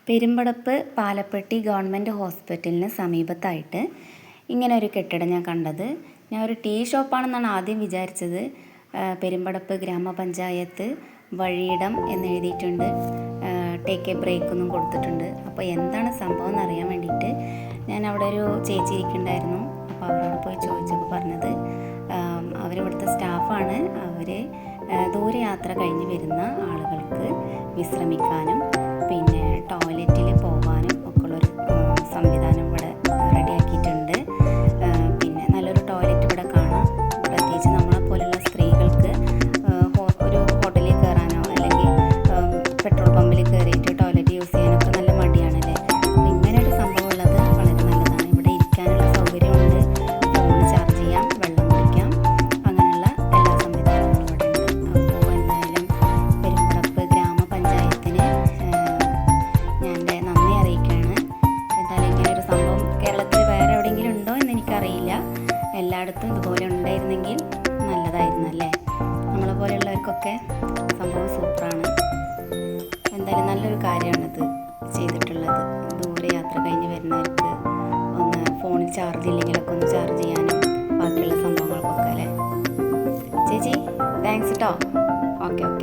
Perumpadappu Palappetty government ഹോസ്പിറ്റലിന് സമീപത്തായിട്ട് ഇങ്ങനെ ഒരു കെട്ടിടം ഞാൻ കണ്ടത്. ഞാൻ ഒരു ടീ ഷോപ്പാണെന്നാണ് ആദ്യം വിചാരിച്ചത്. പെരുമ്പടപ്പ് ഗ്രാമപഞ്ചായത്ത് വഴിയിടം എന്നെഴുതിയിട്ടുണ്ട്. ടേക്ക് എ ബ്രേക്ക് എന്നും കൊടുത്തിട്ടുണ്ട്. അപ്പോൾ എന്താണ് സംഭവം എന്നറിയാൻ വേണ്ടിയിട്ട് ഞാൻ അവിടെ ഒരു ചേച്ചി ഇരിക്കുന്നുണ്ടായിരുന്നു. അപ്പോൾ അവരോട് പോയി ചോദിച്ചപ്പോൾ പറഞ്ഞത് അവരിവിടുത്തെ സ്റ്റാഫാണ്. അവർ ദൂരയാത്ര കഴിഞ്ഞ് വരുന്ന ആളുകൾക്ക് വിശ്രമിക്കാനും പിന്നെ ടോയ്ലറ്റിൽ പോകാനും ഒക്കെ ഉള്ളൊരു സംവിധാനം ഇവിടെ റെഡിയാക്കിയിട്ടുണ്ട്. പിന്നെ നല്ലൊരു ടോയ്ലറ്റ് ഇവിടെ കാണാം. പ്രത്യേകിച്ച് നമ്മളെപ്പോലെയുള്ള സ്ത്രീകൾക്ക് ഒരു ഹോട്ടലിൽ കയറാനോ അല്ലെങ്കിൽ പെട്രോൾ പമ്പിൽ കയറിയിട്ട് ടോയ്ലറ്റ് യൂസ് ചെയ്യാനൊക്കെ നല്ല മടിയാണല്ലേ. അപ്പോൾ ഇങ്ങനെ ഒരു സംഭവം ഉള്ളത് വളരെ നല്ലതാണ്. ഇവിടെ ഇരിക്കാനുള്ള സൗകര്യമുണ്ട്, ഫോൺ ചാർജ് ചെയ്യാം, വെള്ളം കുടിക്കാം, അങ്ങനെയുള്ള എല്ലാ സംവിധാനങ്ങളും ഇവിടെ ഉണ്ട്. അപ്പോൾ എന്തായാലും പെരുമ്പടപ്പ് ഗ്രാമപഞ്ചായത്തിന് ഞാൻ എൻ്റെ നന്ദി അറിയിക്കുകയാണ്. എന്തായാലും ഇങ്ങനെ ഒരു സംഭവം കേരളത്തിൽ വേറെ എവിടെയെങ്കിലും ഉണ്ടോ എന്ന് എനിക്കറിയില്ല. എല്ലായിടത്തും ഇതുപോലെ ഉണ്ടായിരുന്നെങ്കിൽ നല്ലതായിരുന്നല്ലേ. നമ്മളെ പോലെയുള്ളവർക്കൊക്കെ സംഭവം സൂപ്പറാണ്. എന്തായാലും നല്ലൊരു കാര്യമാണിത് ചെയ്തിട്ടുള്ളത്. ദൂരയാത്ര കഴിഞ്ഞ് വരുന്നവർക്ക് ഒന്ന് ഫോണിൽ ചാർജ് ഇല്ലെങ്കിലൊക്കെ ഒന്ന് ചാർജ് ചെയ്യാനും ബാക്കിയുള്ള സംഭവങ്ങൾക്കൊക്കെ അല്ലേ. ചേച്ചി താങ്ക്സ് കേട്ടോ. ഓക്കെ.